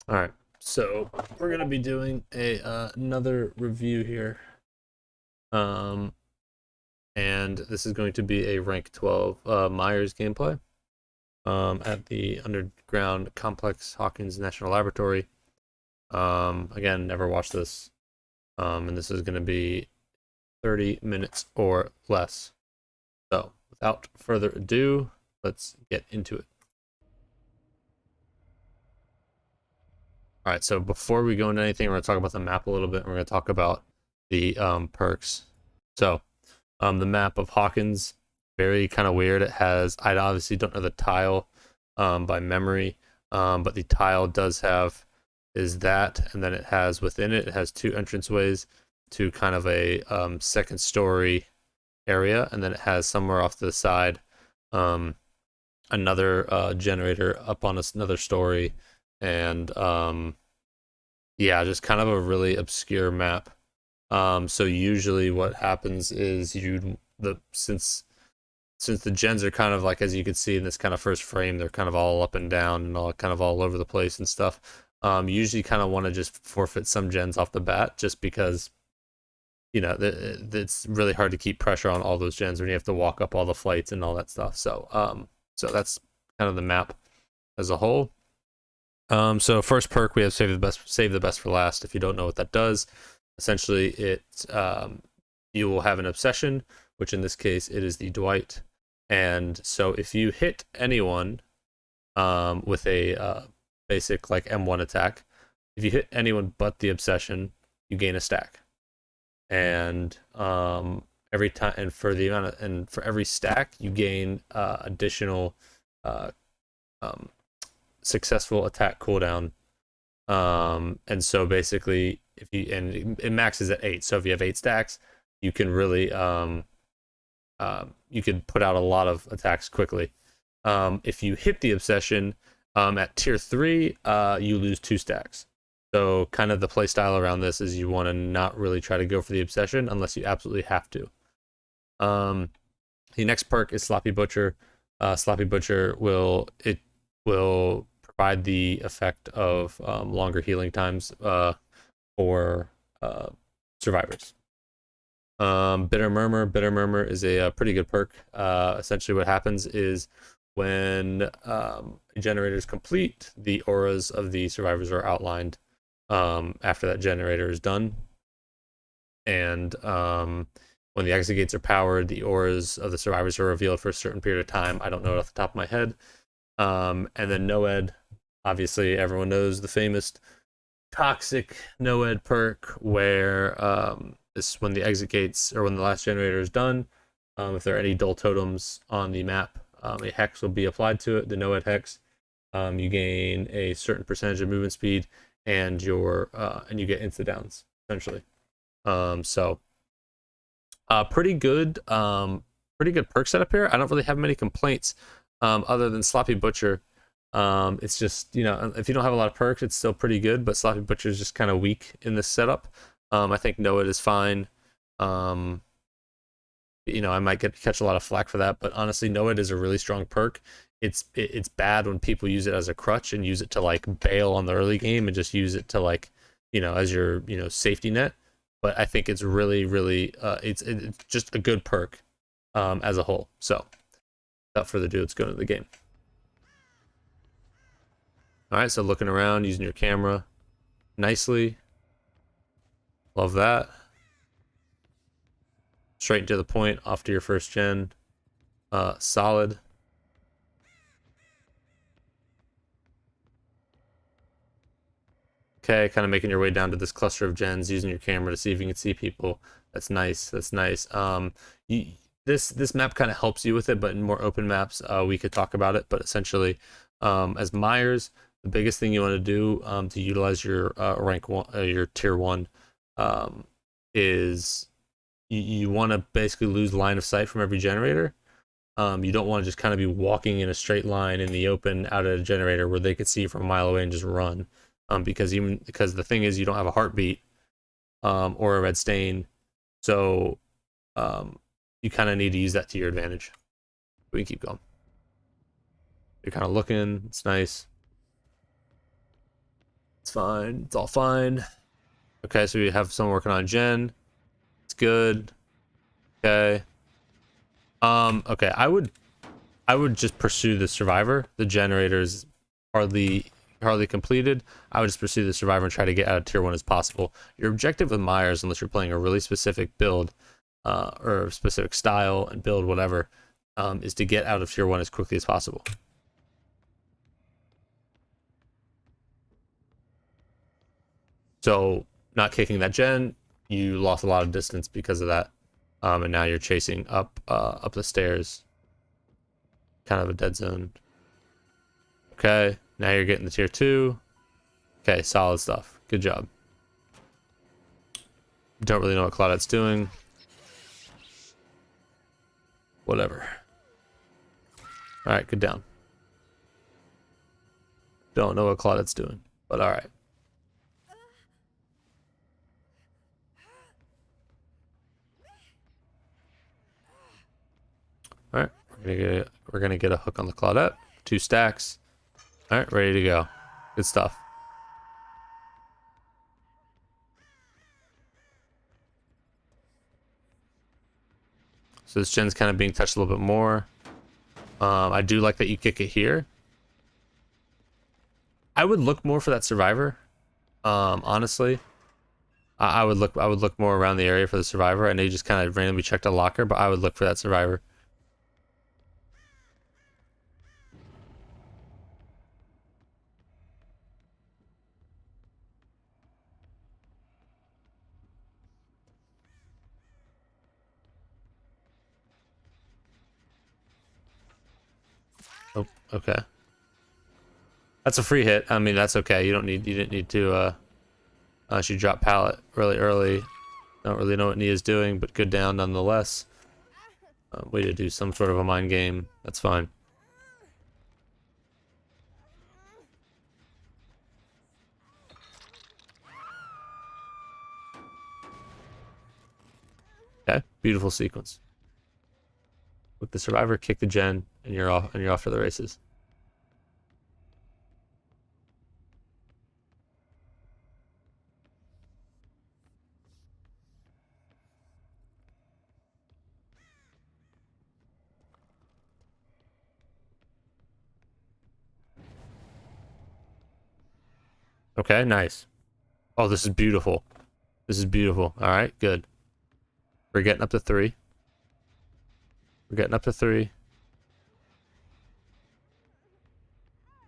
All right, so we're gonna be doing a another review here, um, and this is going to be a rank 12 Myers gameplay at the Underground Complex Hawkins National Laboratory. Again, never watched this, and this is gonna be 30 minutes or less. So, without further ado, let's get into it. All right, so before we go into anything, we're gonna talk about the map a little bit, and we're gonna talk about the perks. So. The map of Hawkins, very kind of weird. It has, I obviously don't know the tile by memory, but the tile does have is that, and then it has within it, it has two entranceways to kind of a second story area, and then it has somewhere off to the side um, another generator up on another story, and yeah, just kind of a really obscure map. So usually what happens is since the gens are kind of like, as you can see in this kind of first frame, they're kind of all up and down and all kind of all over the place and stuff. You usually kind of want to just forfeit some gens off the bat, just because it's really hard to keep pressure on all those gens when you have to walk up all the flights and all that stuff. So that's kind of the map as a whole. So first perk, we have save the best for last. If you don't know what that does, essentially you will have an obsession, which in this case it is the Dwight. And so if you hit anyone with a basic like M1 attack, if you hit anyone but the obsession, you gain a stack. And every time, and for the amount of, and for every stack, you gain additional uh, um, successful attack cooldown. And so basically, if you and it maxes at 8, so if you have 8 stacks, you can really you can put out a lot of attacks quickly. If you hit the obsession at tier 3, you lose 2 stacks. So kind of the play style around this is you want to not really try to go for the obsession unless you absolutely have to. The next perk is Sloppy Butcher. Sloppy Butcher will provide the effect of longer healing times for survivors. Bitter Murmur. Bitter Murmur is a pretty good perk. Essentially, what happens is when a generator is complete, the auras of the survivors are outlined after that generator is done. And when the exit gates are powered, the auras of the survivors are revealed for a certain period of time. I don't know it off the top of my head. And then Noed, obviously, everyone knows the famous toxic Noed perk, where this when the exit gates or when the last generator is done, if there are any dull totems on the map, a hex will be applied to it, the Noed hex. You gain a certain percentage of movement speed, and and you get insta downs essentially. So pretty good perk setup here. I don't really have many complaints other than Sloppy Butcher. It's just, if you don't have a lot of perks, it's still pretty good, but Sloppy Butcher is just kind of weak in this setup. I think Noah is fine. I might catch a lot of flack for that, but honestly, Noah is a really strong perk. It's bad when people use it as a crutch and use it to like bail on the early game and just use it to like, as your, safety net. But I think it's really, really, it's just a good perk as a whole. So without further ado, let's go into the game. All right, so looking around, using your camera nicely. Love that. Straight to the point, off to your first gen. Solid. Okay, kind of making your way down to this cluster of gens, using your camera to see if you can see people. That's nice. That's nice. This map kind of helps you with it, but in more open maps, we could talk about it. But essentially, as Myers, the biggest thing you want to do to utilize your rank one, your tier 1, is you want to basically lose line of sight from every generator. You don't want to just kind of be walking in a straight line in the open out at a generator where they could see you from a mile away and just run. Because the thing is, you don't have a heartbeat or a red stain, so you kind of need to use that to your advantage. We can keep going. You're kind of looking. It's nice. fine. It's all fine. Okay, so we have someone working on gen. It's good. Okay. Okay, I would just pursue the survivor. The generator's hardly completed. I would just pursue the survivor and try to get out of tier 1 as possible. Your objective with Myers, unless you're playing a really specific build, or a specific style and build, whatever, is to get out of tier 1 as quickly as possible. So not kicking that gen, you lost a lot of distance because of that. And now you're chasing up the stairs. Kind of a dead zone. Okay, now you're getting the tier 2. Okay, solid stuff. Good job. Don't really know what Claudette's doing. Whatever. Alright, good down. Don't know what Claudette's doing, but alright. Alright, we're gonna get a hook on the Claudette. 2 stacks. Alright, ready to go. Good stuff. So this gen's kind of being touched a little bit more. I do like that you kick it here. I would look more for that survivor. Honestly. I would look more around the area for the survivor. I know you just kind of randomly checked a locker, but I would look for that survivor. Oh, okay. That's a free hit. I mean, that's okay. You didn't need to she dropped pallet really early. Don't really know what Nia's doing, but good down nonetheless. Way to do some sort of a mind game. That's fine. Okay, beautiful sequence. With the survivor, kick the gen, and you're off for the races. Okay, nice. Oh, this is beautiful. This is beautiful. All right, good. We're getting up to 3. We're getting up to 3.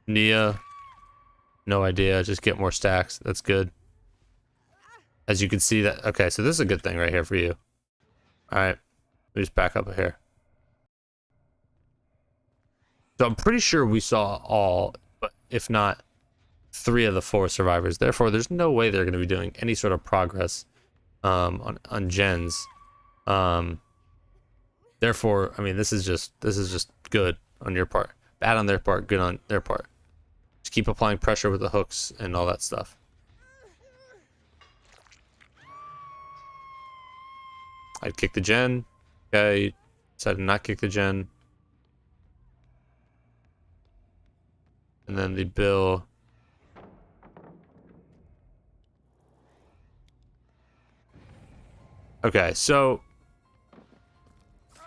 Nia, no idea. Just get more stacks. That's good. As you can see that. Okay, so this is a good thing right here for you. All right, let me just back up here. So I'm pretty sure we saw all, but if not, 3 of the 4 survivors. Therefore, there's no way they're going to be doing any sort of progress on gens. Therefore, I mean, this is just good on your part. Bad on their part, good on their part. Just keep applying pressure with the hooks and all that stuff. I'd kick the gen. Okay, decided to not kick the gen. And then the bill. Okay, so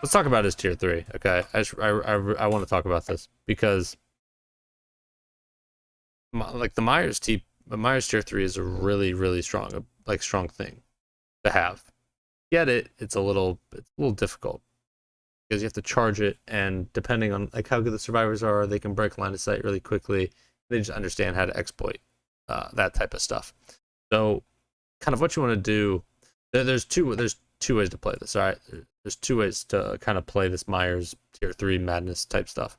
let's talk about his tier 3. Okay, I want to talk about this because like the Myers tier 3 is a really strong thing to have. Get it? It's a little difficult because you have to charge it, and depending on like how good the survivors are, they can break line of sight really quickly. They just understand how to exploit that type of stuff. So, kind of what you want to do. There's two ways to play this. All right, there's 2 ways to kind of play this Myers tier 3 madness type stuff.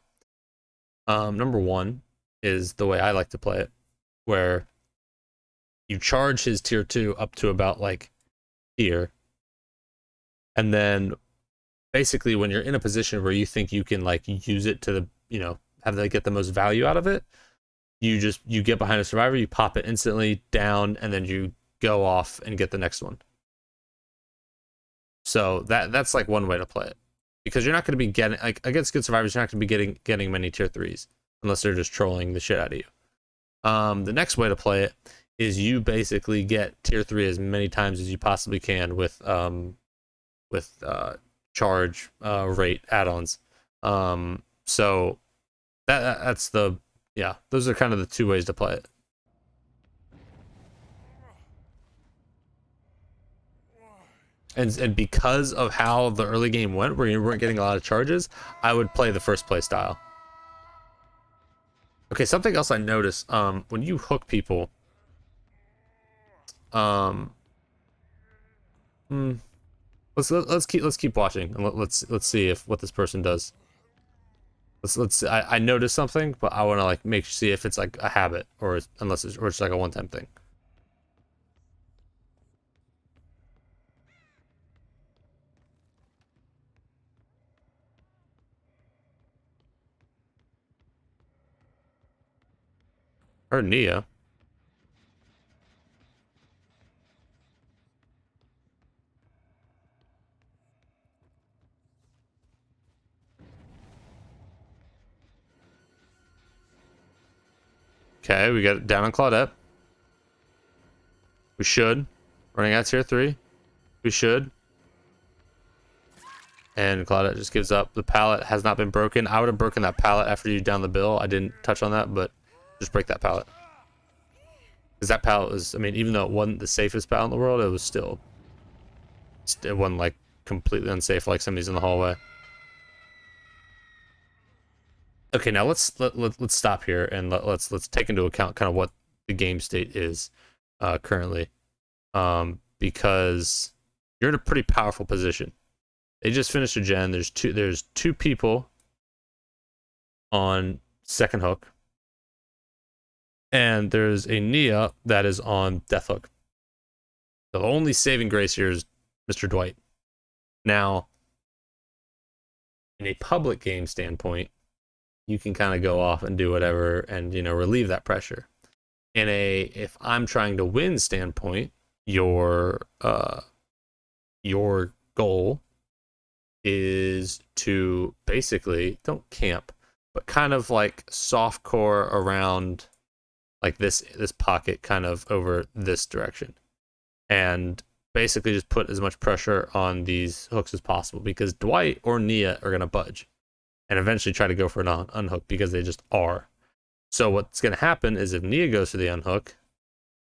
Number 1 is the way I like to play it, where you charge his tier 2 up to about like here, and then basically when you're in a position where you think you can like use it to the have to get the most value out of it, you get behind a survivor, you pop it instantly down, and then you go off and get the next one. So that's like one way to play it, because you're not going to be getting like against good survivors. You're not going to be getting many tier 3s unless they're just trolling the shit out of you. The next way to play it is you basically get tier 3 as many times as you possibly can with charge rate add-ons. So that's the, yeah, those are kind of the two ways to play it. And because of how the early game went, where you weren't getting a lot of charges, I would play the first play style. Okay, something else I noticed, when you hook people, let's keep watching and let's see if what this person does. I noticed something, but I want to like see if it's like a habit or unless it's like a one-time thing. Or Nia. Okay, we got it down on Claudette. We should. Running out tier 3. We should. And Claudette just gives up. The pallet has not been broken. I would have broken that pallet after you down the bill. I didn't touch on that, but just break that pallet. Because that pallet was, I mean, even though it wasn't the safest pallet in the world, it was still, it wasn't like completely unsafe like some of these in the hallway. Okay, now let's stop here and let's take into account kind of what the game state is currently, because you're in a pretty powerful position. They just finished a gen. There's two people on second hook, and there's a Nia that is on death hook. So the only saving grace here is Mr. Dwight. Now, in a public game standpoint, you can kind of go off and do whatever and, you know, relieve that pressure. In a if I'm trying to win standpoint, your goal is to basically don't camp, but kind of like soft core around like this pocket kind of over this direction, and basically just put as much pressure on these hooks as possible, because Dwight or Nia are going to budge and eventually try to go for an unhook because they just are. So what's going to happen is if Nia goes for the unhook,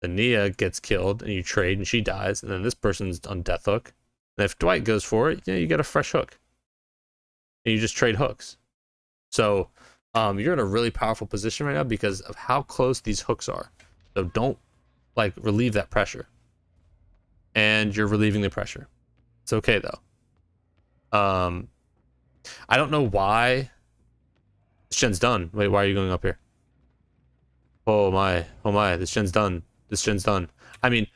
the Nia gets killed and you trade and she dies, and then this person's on death hook. And if Dwight goes for it, you get a fresh hook. And you just trade hooks. So you're in a really powerful position right now because of how close these hooks are. So don't like relieve that pressure. And you're relieving the pressure. It's okay though. I don't know why this gen's done. Wait, why are you going up here? Oh my, this gen's done. I mean,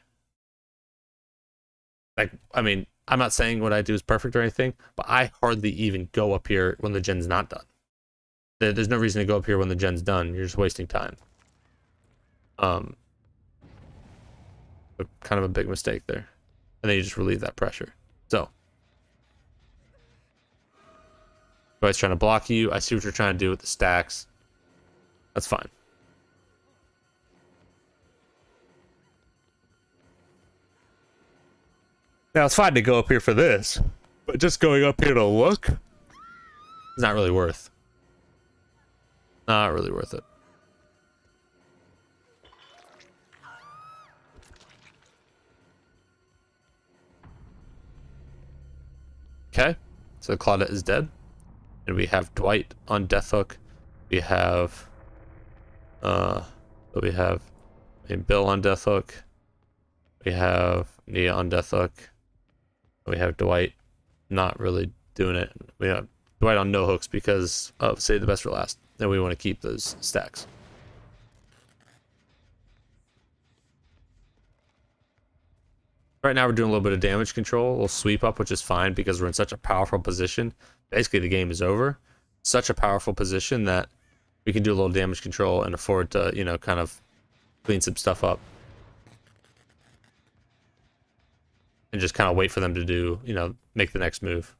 I'm not saying what I do is perfect or anything, but I hardly even go up here when the gen's not done. There's no reason to go up here when the gen's done. You're just wasting time. Kind of a big mistake there. And then you just relieve that pressure. So, Dwight's trying to block you. I see what you're trying to do with the stacks. That's fine. Now, it's fine to go up here for this, but just going up here to look is not really worth. Not really worth it. Okay, so Claudette is dead. And we have Dwight on death hook. We have Bill on death hook. We have Nia on death hook. We have Dwight not really doing it. We have Dwight on no hooks because of save the best for last. And we want to keep those stacks. Right now we're doing a little bit of damage control, a little sweep up, which is fine because we're in such a powerful position. Basically the game is over. Such a powerful position that we can do a little damage control and afford to, you know, kind of clean some stuff up. And just kind of wait for them to do, you know, make the next move.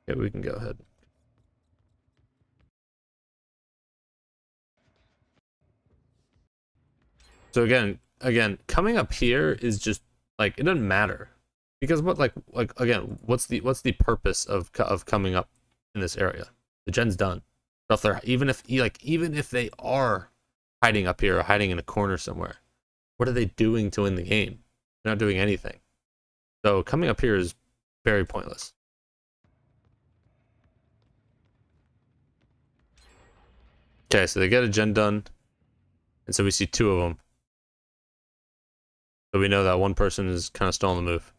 Okay, we can go ahead. So again, coming up here is just like it doesn't matter because what like again, what's the purpose of coming up in this area? The gen's done. So if they're even if they are hiding up here or hiding in a corner somewhere, what are they doing to win the game? They're not doing anything. So coming up here is very pointless. Okay, so they get a gen done, and so we see two of them. So we know that one person is kind of stalling the move.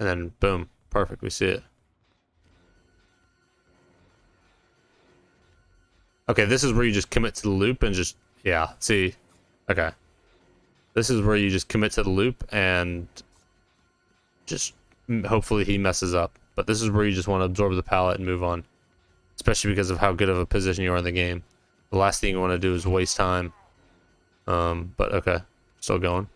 And then boom, perfect, we see it. Okay, this is where you just commit to the loop and just, yeah, see, okay. This is where you just commit to the loop and just hopefully he messes up. But this is where you just want to absorb the pallet and move on. Especially because of how good of a position you are in the game. The last thing you want to do is waste time. But okay, still going.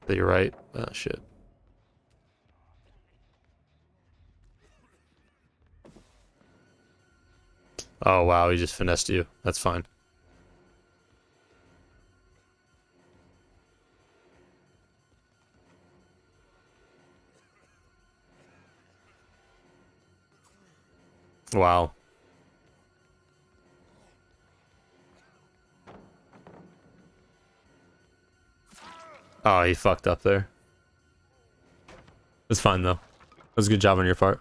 You're right. Oh, shit. Oh, wow, he just finessed you. That's fine. Wow. Oh, he fucked up there. It's fine, though. That was a good job on your part.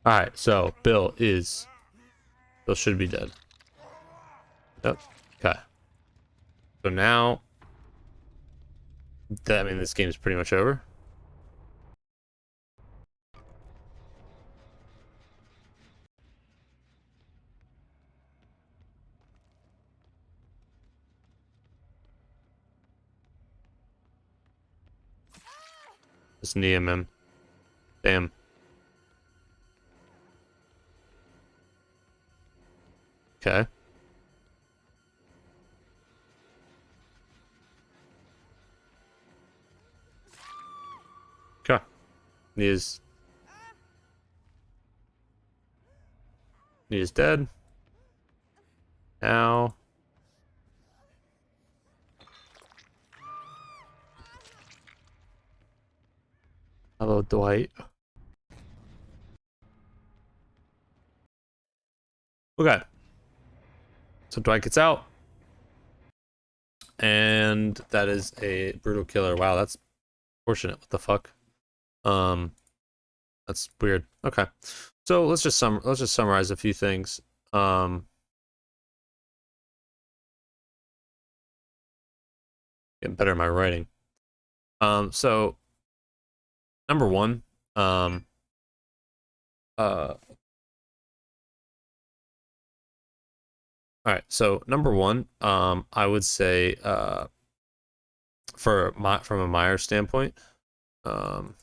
Alright, so Bill should be dead. Yep. Okay. So now, I mean, this game is pretty much over. Just knee him. Damn. Okay. Okay. Knee is dead. Now. Hello, Dwight. Okay. So Dwight gets out. And that is a brutal killer. Wow, that's fortunate. What the fuck? Um, that's weird. Okay. So let's just summarize a few things. Getting better at my writing. So number one, all right, so number one, I would say, from a Myers standpoint, um,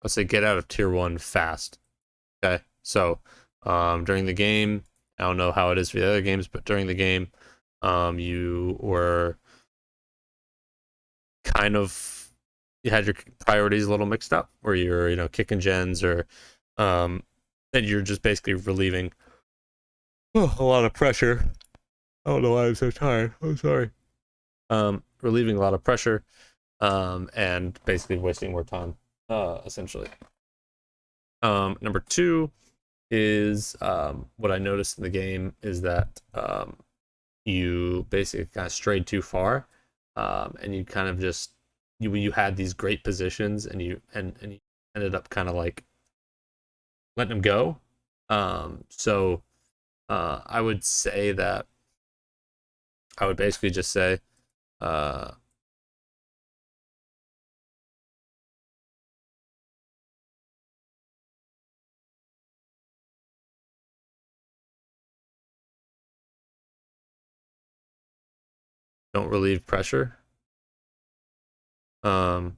let's say get out of tier one fast. Okay, so during the game, I don't know how it is for the other games, but during the game, you were kind of you had your priorities a little mixed up, where you're kicking gens or and you're just basically relieving a lot of pressure. I don't know why I'm so tired. I'm sorry. Relieving a lot of pressure, and basically wasting more time, essentially. Number two is what I noticed in the game is that you basically kind of strayed too far, and you kind of just you had these great positions, and you ended up kind of like letting them go. So I would say that I would basically just say, don't relieve pressure. I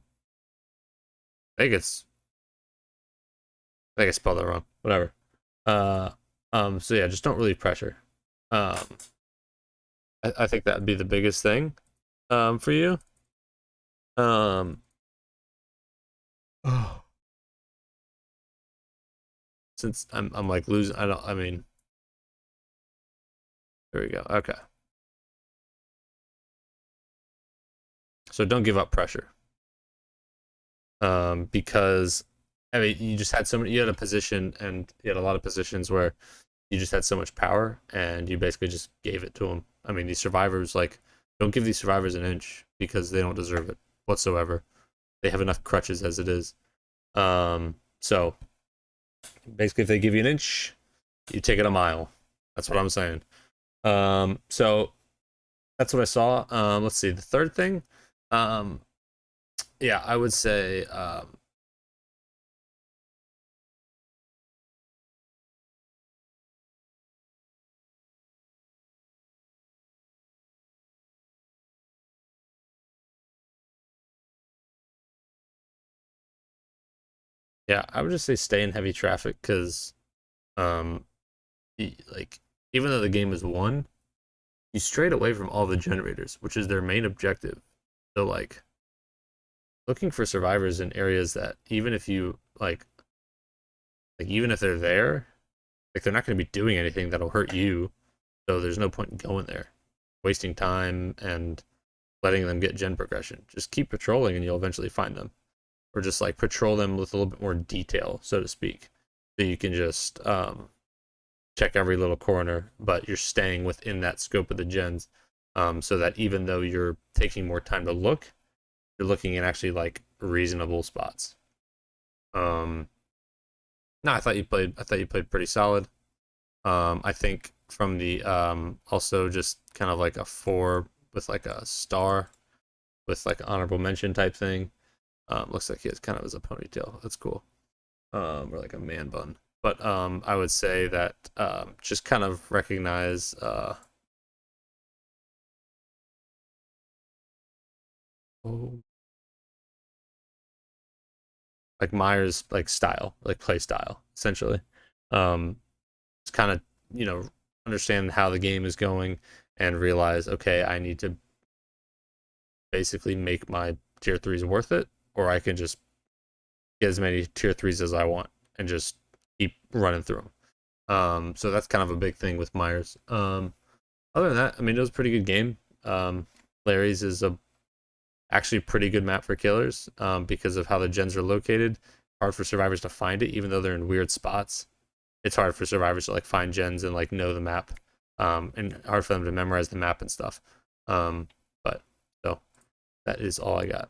think it's I think I spelled that wrong. Whatever. Uh, so yeah, just don't relieve pressure. Um, I think that'd be the biggest thing, for you. Um, since I'm like losing, I mean, there we go. Okay. So don't give up pressure. Because I mean, you just had so many, you had a position and you had a lot of positions where you just had so much power and you basically just gave it to them. I mean, these survivors, like, don't give these survivors an inch because they don't deserve it whatsoever. They have enough crutches as it is. So basically, if they give you an inch, you take it a mile. That's what I'm saying. So that's what I saw. Let's see. The third thing, um, yeah, I would say, yeah, I would just say stay in heavy traffic because, um, like, even though the game is won, you strayed away from all the generators, which is their main objective. So, like, looking for survivors in areas that even if you even if they're there, like they're not going to be doing anything that'll hurt you. So there's no point in going there, wasting time and letting them get gen progression. Just keep patrolling and you'll eventually find them, or just like patrol them with a little bit more detail, so to speak, so you can just check every little corner, but you're staying within that scope of the gens, so that even though you're taking more time to look, you're looking in actually like reasonable spots. Um, no, I thought you played pretty solid. I think from the also just kind of like a 4 with like a star with like an honorable mention type thing. Looks like he has kind of as a ponytail. That's cool. Or like a man bun. But I would say that just kind of recognize oh, like Myers like style, like play style, essentially. Um, it's kind of understand how the game is going and realize, okay, I need to basically make my tier threes worth it, or I can just get as many tier threes as I want and just keep running through them. So that's kind of a big thing with Myers. Other than that, I mean, it was a pretty good game. Larry's is a actually pretty good map for killers, because of how the gens are located. Hard for survivors to find it, even though they're in weird spots. It's hard for survivors to like find gens and like know the map, and hard for them to memorize the map and stuff. But so that is all I got.